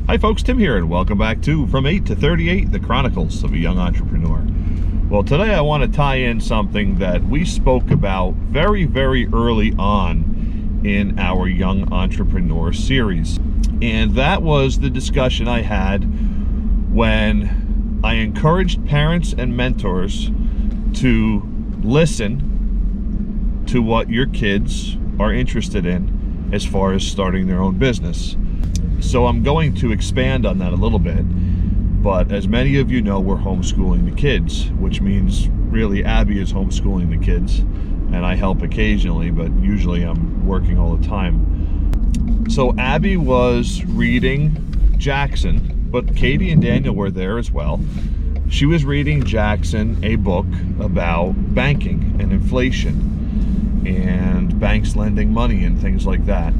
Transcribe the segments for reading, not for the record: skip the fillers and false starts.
Hi folks, Tim here, and welcome back to From 8 to 38, the Chronicles of a Young Entrepreneur. Well, today I want to tie in something that we spoke about very, very early on in our Young Entrepreneur series. And that was the discussion I had when I encouraged parents and mentors to listen to what your kids are interested in as far as starting their own business. So I'm going to expand on that a little bit, but as many of you know, we're homeschooling the kids, which means really Abby is homeschooling the kids, and I help occasionally, but usually I'm working all the time. So Abby was reading Jackson, but Katie and Daniel were there as well. She was reading Jackson, a book about banking and inflation and banks lending money and things like that.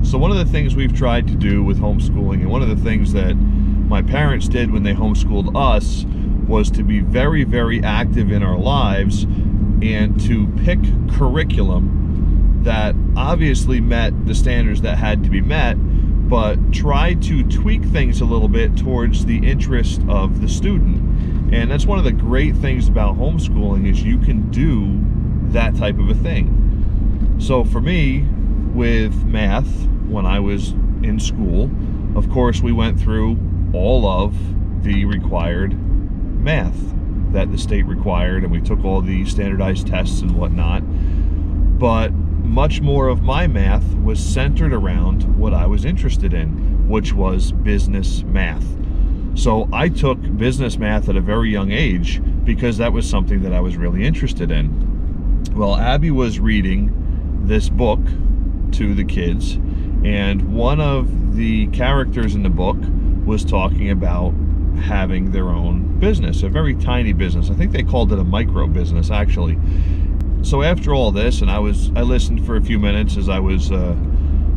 So one of the things we've tried to do with homeschooling, and one of the things that my parents did when they homeschooled us, was to be very, very active in our lives and to pick curriculum that obviously met the standards that had to be met, but try to tweak things a little bit towards the interest of the student. And that's one of the great things about homeschooling, is you can do that type of a thing. So for me, with math, when I was in school, of course we went through all of the required math that the state required, and we took all the standardized tests and whatnot, but much more of my math was centered around what I was interested in, which was business math. So I took business math at a very young age because that was something that I was really interested in. Well, Abby was reading this book to the kids, and one of the characters in the book was talking about having their own business, a very tiny business. I think they called it a micro business, actually. So after all this, and I listened for a few minutes as I was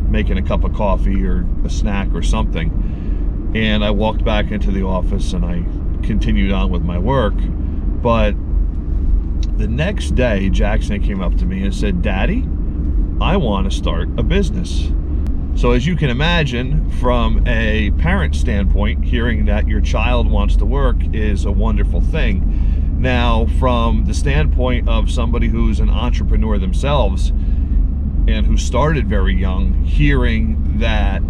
making a cup of coffee or a snack or something, and I walked back into the office and I continued on with my work. But the next day, Jackson came up to me and said, "Daddy, I want to start a business." So as you can imagine, from a parent standpoint, hearing that your child wants to work is a wonderful thing. Now, from the standpoint of somebody who's an entrepreneur themselves and who started very young, hearing that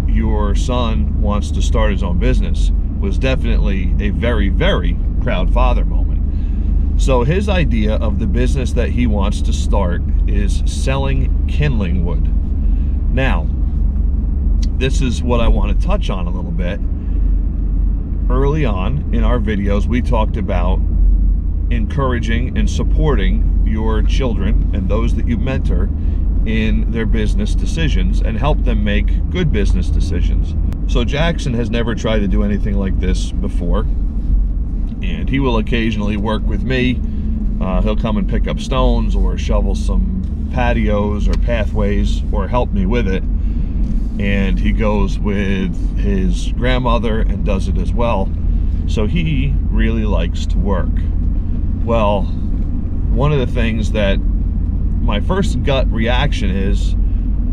your son wants to start his own business was definitely a very, very proud father moment. So his idea of the business that he wants to start is selling kindling wood. Now, this is what I want to touch on a little bit. Early on in our videos, we talked about encouraging and supporting your children and those that you mentor in their business decisions and help them make good business decisions. So Jackson has never tried to do anything like this before, and he will occasionally work with me. He'll come and pick up stones or shovel some patios or pathways or help me with it. And he goes with his grandmother and does it as well. So he really likes to work. Well, one of the things that my first gut reaction is,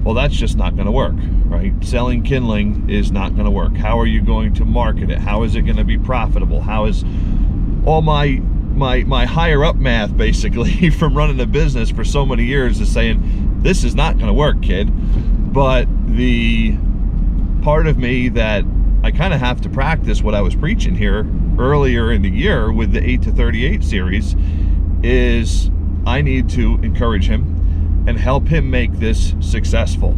well, that's just not going to work, right? Selling kindling is not going to work. How are you going to market it? How is it going to be profitable? How is all my higher up math, basically, from running a business for so many years, is saying, this is not going to work, kid. But the part of me that I kind of have to practice what I was preaching here earlier in the year with the 8 to 38 series is I need to encourage him and help him make this successful.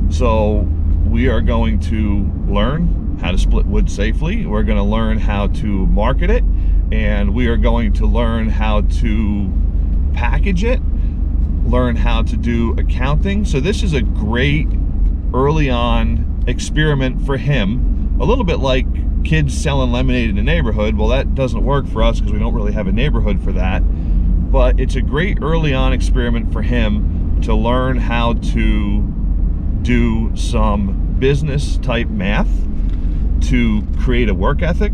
So we are going to learn how to split wood safely. We're going to learn how to market it, and we are going to learn how to package it, learn how to do accounting. So this is a great early on experiment for him, a little bit like kids selling lemonade in the neighborhood. Well, that doesn't work for us because we don't really have a neighborhood for that, but it's a great early on experiment for him to learn how to do some business type math, to create a work ethic,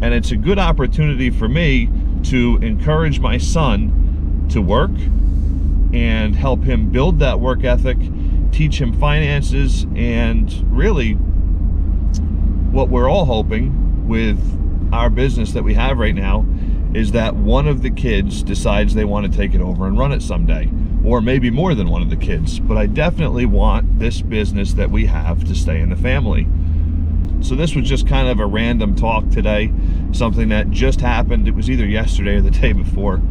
and it's a good opportunity for me to encourage my son to work and help him build that work ethic, teach him finances, and really what we're all hoping with our business that we have right now is that one of the kids decides they want to take it over and run it someday, or maybe more than one of the kids. But I definitely want this business that we have to stay in the family. So this was just kind of a random talk today, something that just happened. It was either yesterday or the day before.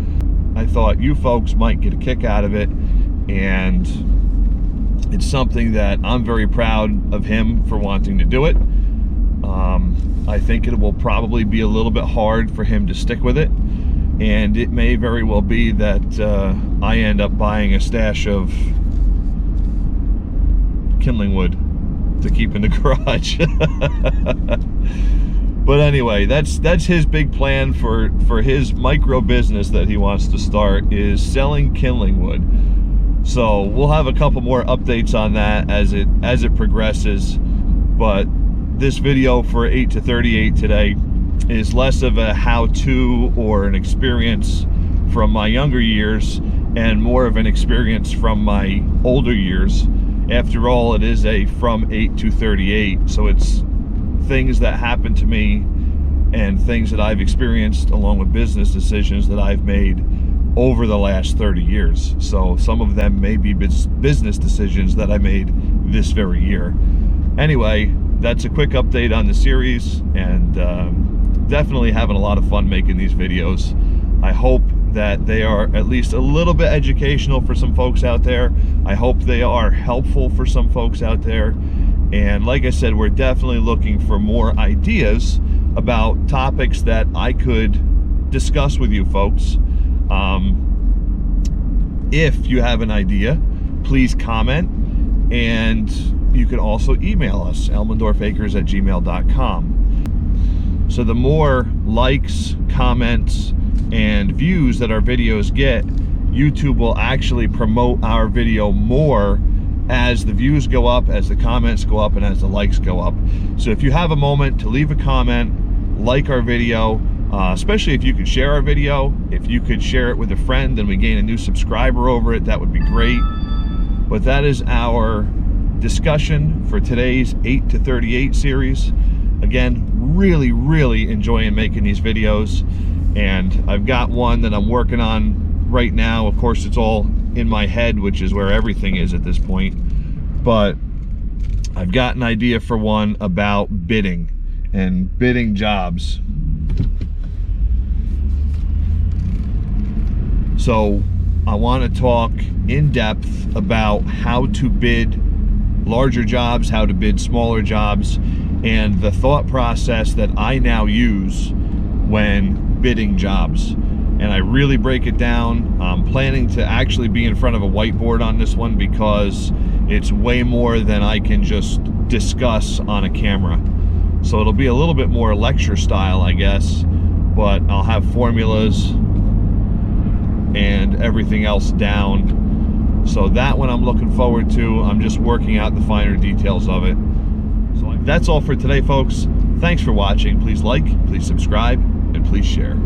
I thought you folks might get a kick out of it, and it's something that I'm very proud of him for wanting to do it. I think it will probably be a little bit hard for him to stick with it, and it may very well be that I end up buying a stash of kindling wood to keep in the garage. But anyway, that's his big plan for his micro business that he wants to start, is selling kindling wood. So we'll have a couple more updates on that as it progresses. But this video for 8 to 38 today is less of a how-to or an experience from my younger years and more of an experience from my older years. After all, it is a from 8 to 38, so it's things that happened to me and things that I've experienced along with business decisions that I've made over the last 30 years. So some of them may be business decisions that I made this very year. Anyway, that's a quick update on the series, and definitely having a lot of fun making these videos. I hope that they are at least a little bit educational for some folks out there. I hope they are helpful for some folks out there. And like I said, we're definitely looking for more ideas about topics that I could discuss with you folks. If you have an idea, please comment, and you can also email us, elmendorfacres@gmail.com. So the more likes, comments, and views that our videos get, YouTube will actually promote our video more as the views go up, as the comments go up, and as the likes go up. So if you have a moment to leave a comment, like our video, especially if you could share our video. If you could share it with a friend and we gain a new subscriber over it, that would be great. But that is our discussion for today's 8 to 38 series. Again, really enjoying making these videos, and I've got one that I'm working on right now. Of course, it's all in my head, which is where everything is at this point, but I've got an idea for one about bidding and bidding jobs. So I want to talk in depth about how to bid larger jobs, how to bid smaller jobs, and the thought process that I now use when bidding jobs. And I really break it down. I'm planning to actually be in front of a whiteboard on this one because it's way more than I can just discuss on a camera. So it'll be a little bit more lecture style, I guess, but I'll have formulas and everything else down. So that one I'm looking forward to. I'm just working out the finer details of it. So that's all for today, folks. Thanks for watching. Please like, please subscribe, and please share.